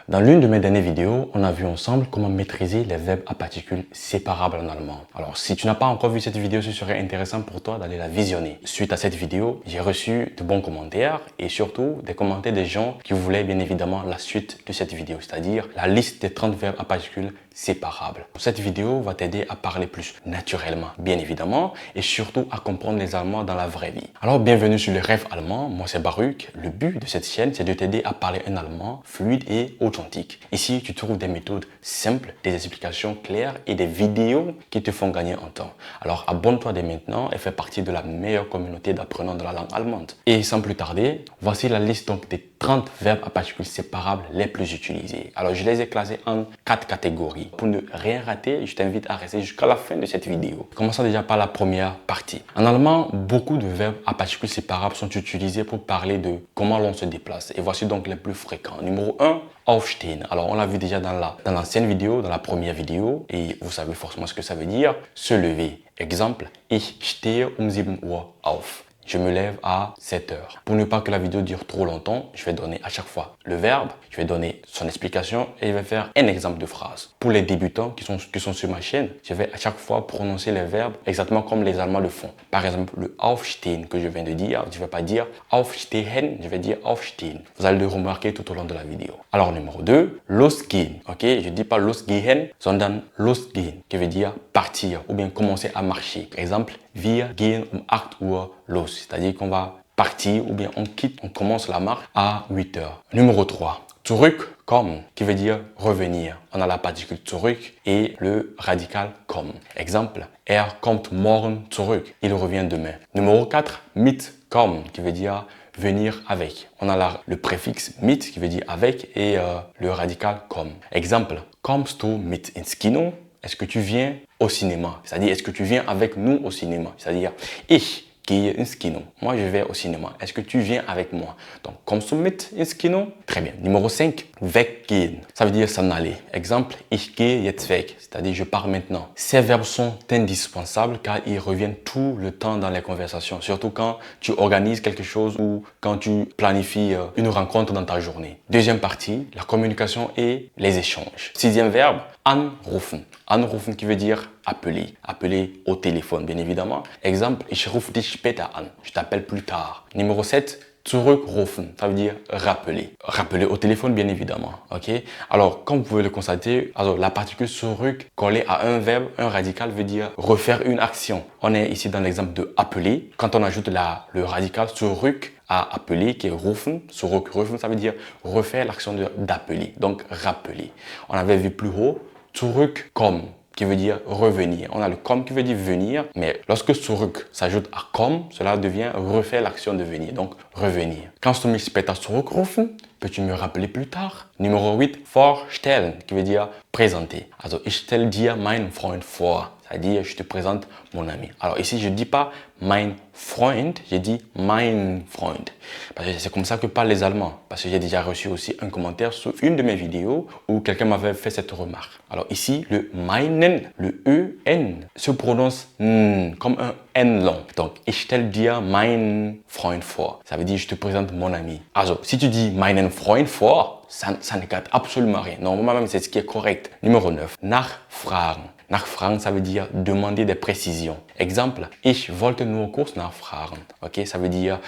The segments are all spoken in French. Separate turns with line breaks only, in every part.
Dans l'une de mes dernières vidéos, on a vu ensemble comment maîtriser les verbes à particules séparables en allemand. Alors, si tu n'as pas encore vu cette vidéo, ce serait intéressant pour toi d'aller la visionner. Suite à cette vidéo, j'ai reçu de bons commentaires et surtout des commentaires des gens qui voulaient bien évidemment la suite de cette vidéo, c'est-à-dire la liste des 30 verbes à particules séparables. Cette vidéo va t'aider à parler plus naturellement, bien évidemment, et surtout à comprendre les Allemands dans la vraie vie. Alors, bienvenue sur le rêve allemand, moi c'est Baruch. Le but de cette chaîne, c'est de t'aider à parler un allemand fluide et authentique. Ici, tu trouves des méthodes simples, des explications claires et des vidéos qui te font gagner en temps. Alors, abonne-toi dès maintenant et fais partie de la meilleure communauté d'apprenants de la langue allemande. Et sans plus tarder, voici la liste donc des 30 verbes à particules séparables les plus utilisés. Alors, je les ai classés en 4 catégories. Pour ne rien rater, je t'invite à rester jusqu'à la fin de cette vidéo. Commençons déjà par la première partie. En allemand, beaucoup de verbes à particules séparables sont utilisés pour parler de comment l'on se déplace. Et voici donc les plus fréquents. Numéro 1, aufstehen. Alors, on l'a vu déjà dans l'ancienne vidéo, dans la première vidéo, et vous savez forcément ce que ça veut dire, se lever. Exemple, ich stehe um 7 Uhr auf. Je me lève à 7 heures. Pour ne pas que la vidéo dure trop longtemps, je vais donner à chaque fois le verbe, je vais donner son explication et je vais faire un exemple de phrase. Pour les débutants qui sont sur ma chaîne, je vais à chaque fois prononcer les verbes exactement comme les Allemands le font. Par exemple, le aufstehen que je viens de dire, je ne vais pas dire aufstehen, je vais dire aufstehen. Vous allez le remarquer tout au long de la vidéo. Alors, numéro 2, losgehen. Ok, je ne dis pas losgehen, sondern losgehen, qui veut dire partir ou bien commencer à marcher. Par exemple, wir gehen um 8 Uhr los. C'est-à-dire qu'on va partir ou bien on commence la marche à 8 heures. Numéro 3, zurückkommen, qui veut dire revenir. On a la particule zurück et le radical kommen. Exemple, er kommt morgen zurück. Il revient demain. Numéro 4, mitkommen, qui veut dire venir avec. On a le préfixe mit qui veut dire avec et le radical kommen. Exemple, kommst du mit ins Kino? Est-ce que tu viens au cinéma? C'est-à-dire, est-ce que tu viens avec nous au cinéma? C'est-à-dire, ich gehe ins Kino. Moi, je vais au cinéma. Est-ce que tu viens avec moi? Donc, kommst du mit ins Kino? Très bien. Numéro 5, weggehen. Ça veut dire s'en aller. Exemple, ich gehe jetzt weg. C'est-à-dire, je pars maintenant. Ces verbes sont indispensables car ils reviennent tout le temps dans les conversations. Surtout quand tu organises quelque chose ou quand tu planifies une rencontre dans ta journée. Deuxième partie, la communication et les échanges. Sixième verbe, anrufen. Anrufen qui veut dire appeler. Appeler au téléphone, bien évidemment. Exemple, ich rufe dich später an. Je t'appelle plus tard. Numéro 7, zurückrufen. Ça veut dire rappeler. Rappeler au téléphone, bien évidemment. Ok? Alors, comme vous pouvez le constater, alors, la particule zurück collée à un verbe, un radical veut dire refaire une action. On est ici dans l'exemple de appeler. Quand on ajoute le radical zurück à appeler, qui est rufen, zurückrufen, ça veut dire refaire l'action d'appeler. Donc, rappeler. On avait vu plus haut, zurückkommen, qui veut dire revenir. On a le kommen qui veut dire venir, mais lorsque zurück s'ajoute à kommen, cela devient refaire l'action de venir, donc revenir. Kannst du mich später zurückrufen? Peux-tu me rappeler plus tard? Numéro 8, vorstellen, qui veut dire présenter. Also, ich stelle dir meinen Freund vor. C'est-à-dire, je te présente mon ami. Alors ici, je ne dis pas mein Freund, je dis mein Freund. Parce que c'est comme ça que parlent les Allemands. Parce que j'ai déjà reçu aussi un commentaire sur une de mes vidéos où quelqu'un m'avait fait cette remarque. Alors ici, le meinen, le E-N, se prononce comme un N long. Donc, ich stelle dir meinen Freund vor. Ça veut dire, je te présente mon ami. Also, si tu dis meinen Freund vor, ça ne gâte absolument rien. Normalement, même c'est ce qui est correct. Numéro 9, nachfragen. Nachfragen, ça veut dire demander des précisions. Exemple, ich wollte nur kurz nachfragen. Ok, ça veut dire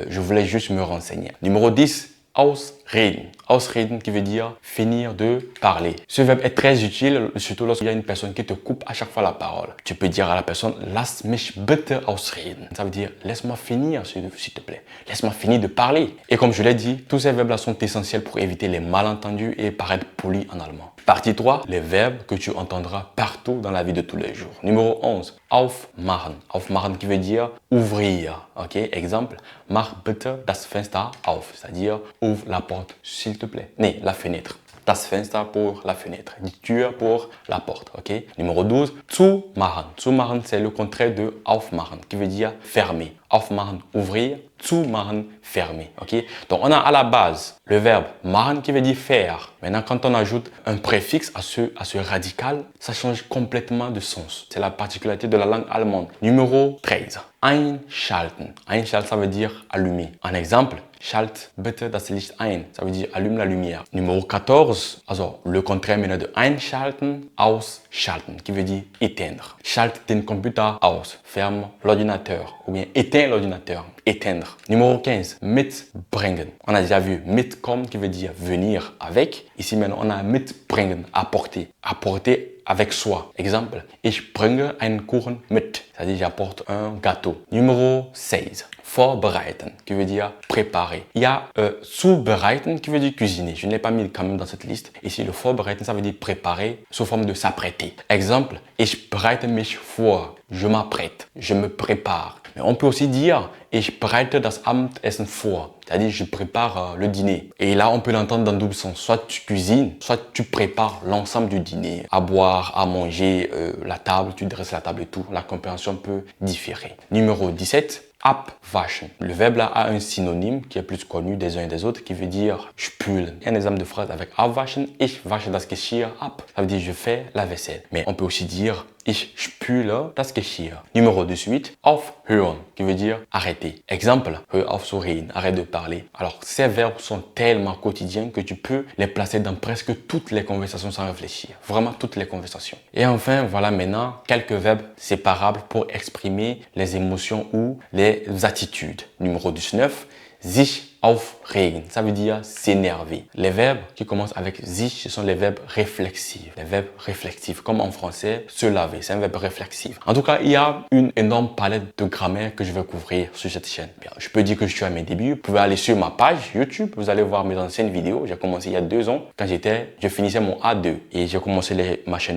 je voulais juste me renseigner. Numéro 10, ausreden. Ausreden qui veut dire finir de parler. Ce verbe est très utile, surtout lorsqu'il y a une personne qui te coupe à chaque fois la parole. Tu peux dire à la personne, lass mich bitte ausreden. Ça veut dire, laisse-moi finir, s'il te plaît. Laisse-moi finir de parler. Et comme je l'ai dit, tous ces verbes-là sont essentiels pour éviter les malentendus et paraître poli en allemand. Partie 3, les verbes que tu entendras partout dans la vie de tous les jours. Numéro 11, aufmachen. Aufmachen qui veut dire ouvrir. Ok, exemple, mach bitte das Fenster auf. C'est-à-dire, ouvre la porte, s'il te plaît. Nee, la fenêtre. Das Fenster pour la fenêtre. Die Tür pour la porte. Ok. Numéro 12, zumachen. Zumachen, c'est le contraire de aufmachen, qui veut dire fermer. aufmachen, ouvrir, zumachen, fermer. Ok? Donc, on a à la base le verbe machen qui veut dire faire. Maintenant, quand on ajoute un préfixe à ce radical, ça change complètement de sens. C'est la particularité de la langue allemande. Numéro 13. Einschalten. Einschalten, ça veut dire allumer. Un exemple, schalt bitte das Licht ein. Ça veut dire allume la lumière. Numéro 14, also le contraire maintenant de einschalten, ausschalten, qui veut dire éteindre. Schalte den Computer aus. Ferme l'ordinateur. Ou bien éteins l'ordinateur. Éteindre. Numéro 15, mitbringen. On a déjà vu mitkommen qui veut dire venir avec. Ici maintenant, on a mitbringen, apporter. Apporter avec soi. Exemple, ich bringe einen Kuchen mit. C'est-à-dire, j'apporte un gâteau. Numéro 16. Vorbereiten, qui veut dire préparer. Il y a zubereiten, qui veut dire cuisiner. Je ne l'ai pas mis quand même dans cette liste. Ici, le vorbereiten, ça veut dire préparer sous forme de s'apprêter. Exemple, ich bereite mich vor. Je m'apprête, je me prépare. Mais on peut aussi dire, ich bereite das Abendessen vor. C'est-à-dire, je prépare le dîner. Et là, on peut l'entendre dans double sens. Soit tu cuisines, soit tu prépares l'ensemble du dîner. À boire, à manger, la table, tu dresses la table et tout. La compréhension peut différer. Numéro 17. Abwaschen. Le verbe là a un synonyme qui est plus connu des uns et des autres qui veut dire spülen. Un exemple de phrase avec abwaschen, ich wasche das Geschirr ab. Ça veut dire je fais la vaisselle. Mais on peut aussi dire ich spüle das Geschirr. Numéro 18, aufhören, qui veut dire arrêter. Exemple, hör auf zu reden, arrête de parler. Alors ces verbes sont tellement quotidiens que tu peux les placer dans presque toutes les conversations sans réfléchir. Vraiment toutes les conversations. Et enfin, voilà maintenant quelques verbes séparables pour exprimer les émotions ou les attitudes. Numéro 19, sich aufregen, ça veut dire s'énerver. Les verbes qui commencent avec sich, ce sont les verbes réflexifs. Les verbes réflexifs, comme en français, se laver, c'est un verbe réflexif. En tout cas, il y a une énorme palette de grammaire que je vais couvrir sur cette chaîne. Bien, je peux dire que je suis à mes débuts. Vous pouvez aller sur ma page YouTube, vous allez voir mes anciennes vidéos. J'ai commencé il y a 2 ans, quand je finissais mon A2. Et j'ai commencé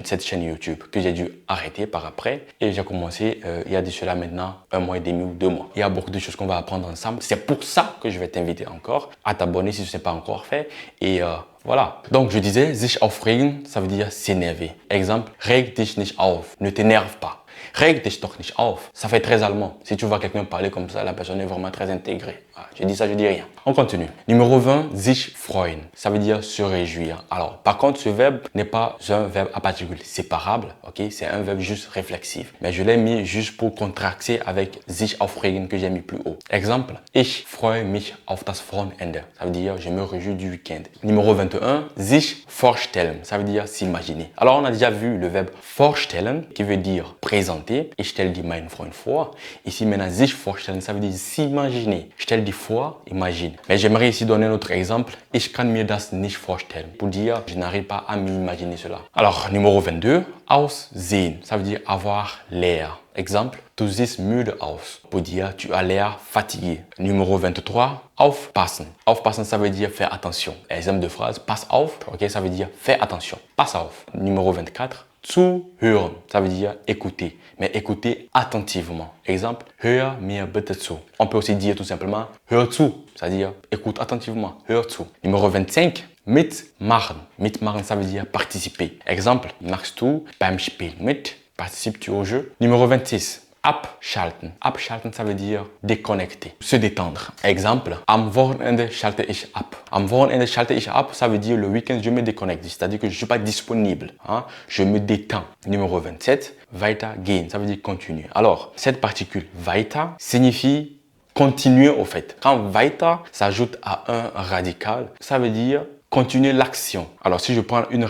cette chaîne YouTube que j'ai dû arrêter par après. Et j'ai commencé il y a de cela maintenant 1 mois et demi ou 2 mois. Il y a beaucoup de choses qu'on va apprendre ensemble. C'est pour ça que je vais t'inviter encore à t'abonner si ce n'est pas encore fait. Et voilà. Donc je disais, sich aufregen, ça veut dire s'énerver. Exemple, reg dich nicht auf, ne t'énerve pas. Reg dich doch nicht auf. Ça fait très allemand. Si tu vois quelqu'un parler comme ça, la personne est vraiment très intégrée. Voilà, je dis ça, je dis rien. On continue. Numéro 20, sich freuen. Ça veut dire se réjouir. Alors, par contre, ce verbe n'est pas un verbe à particules séparables. Ok, c'est un verbe juste réflexif. Mais je l'ai mis juste pour contracter avec sich aufregen que j'ai mis plus haut. Exemple, ich freue mich auf das Wochenende. Ça veut dire je me réjouis du week-end. Numéro 21, sich vorstellen. Ça veut dire s'imaginer. Alors, on a déjà vu le verbe vorstellen qui veut dire présenter. Ich stelle dir meinen Freund vor. Ici, maintenant, sich vorstellen, ça veut dire s'imaginer. Je stelle dir vor, imagine. Mais j'aimerais ici donner un autre exemple. Ich kann mir das nicht vorstellen. Pour dire, je n'arrive pas à m'imaginer cela. Alors, numéro 22, aussehen. Ça veut dire avoir l'air. Exemple, du siehst müde aus. Pour dire, tu as l'air fatigué. Numéro 23, aufpassen. Aufpassen, ça veut dire faire attention. Exemple de phrase, pass auf. Ok, ça veut dire fais attention. Pass auf. Numéro 24, zuhören, ça veut dire écouter, mais écouter attentivement. Exemple, hör mir bitte zu. On peut aussi dire tout simplement hör zu, c'est-à-dire écoute attentivement, hör zu. Numéro 25, mitmachen. Mitmachen, ça veut dire participer. Exemple, machst du beim Spiel mit? Participes-tu au jeu? Numéro 26. Abschalten. Abschalten, ça veut dire déconnecter, se détendre. Exemple, am Wochenende schalte ich ab. Am Wochenende schalte ich ab, ça veut dire le week-end, je me déconnecte. C'est-à-dire que je ne suis pas disponible. Hein? Je me détends. Numéro 27, weitergehen, ça veut dire continuer. Alors, cette particule weiter signifie continuer au fait. Quand weiter s'ajoute à un radical, ça veut dire continuer l'action. Alors, si je prends un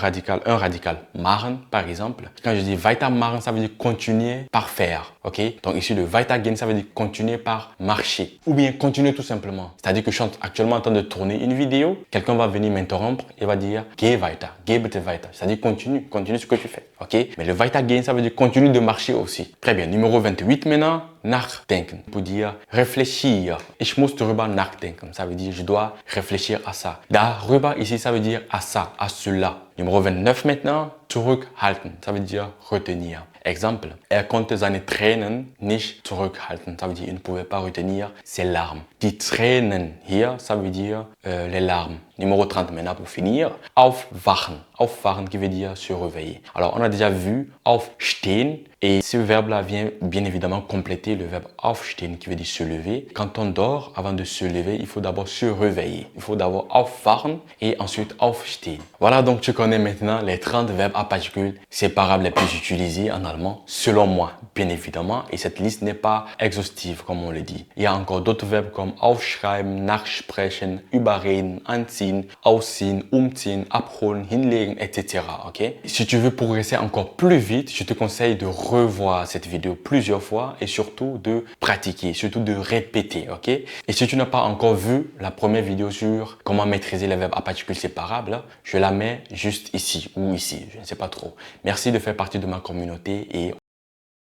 radical machen, par exemple, quand je dis weitermachen, ça veut dire continuer par faire. Ok? Donc ici, le weitergehen, ça veut dire continuer par marcher. Ou bien continuer tout simplement. C'est-à-dire que je suis actuellement en train de tourner une vidéo. Quelqu'un va venir m'interrompre et va dire geh weiter, geh bitte weiter. C'est-à-dire continue ce que tu fais. Ok? Mais le weitergehen, ça veut dire continue de marcher aussi. Très bien. Numéro 28 maintenant. Nachdenken, pour dire réfléchir. Ich muss darüber nachdenken. Ça veut dire je dois réfléchir à ça. Darüber ici, ça veut dire à ça, à cela. Numéro 29 maintenant, zurückhalten, ça veut dire retenir. Exemple, konnte seine Tränen nicht zurückhalten, ça veut dire il ne pouvait pas retenir ses larmes. Die Tränen hier, ça veut dire les larmes. Numéro 30 maintenant pour finir, aufwachen. Aufwachen qui veut dire se réveiller. Alors on a déjà vu aufstehen et ce verbe-là vient bien évidemment compléter le verbe aufstehen qui veut dire se lever. Quand on dort, avant de se lever, il faut d'abord se réveiller. Il faut d'abord aufwachen et ensuite aufstehen. Voilà, donc tu connais maintenant les 30 verbes à particules séparables les plus utilisés en allemand, selon moi, bien évidemment. Et cette liste n'est pas exhaustive, comme on le dit. Il y a encore d'autres verbes comme aufschreiben, nachsprechen, überreden, anziehen, ausziehen, umziehen, abholen, hinlegen, etc. Ok? Si tu veux progresser encore plus vite, je te conseille de revoir cette vidéo plusieurs fois et surtout de pratiquer, surtout de répéter. Ok? Et si tu n'as pas encore vu la première vidéo sur comment maîtriser les verbes à particules séparables, je la mets juste ici ou ici, je ne sais pas trop. Merci de faire partie de ma communauté et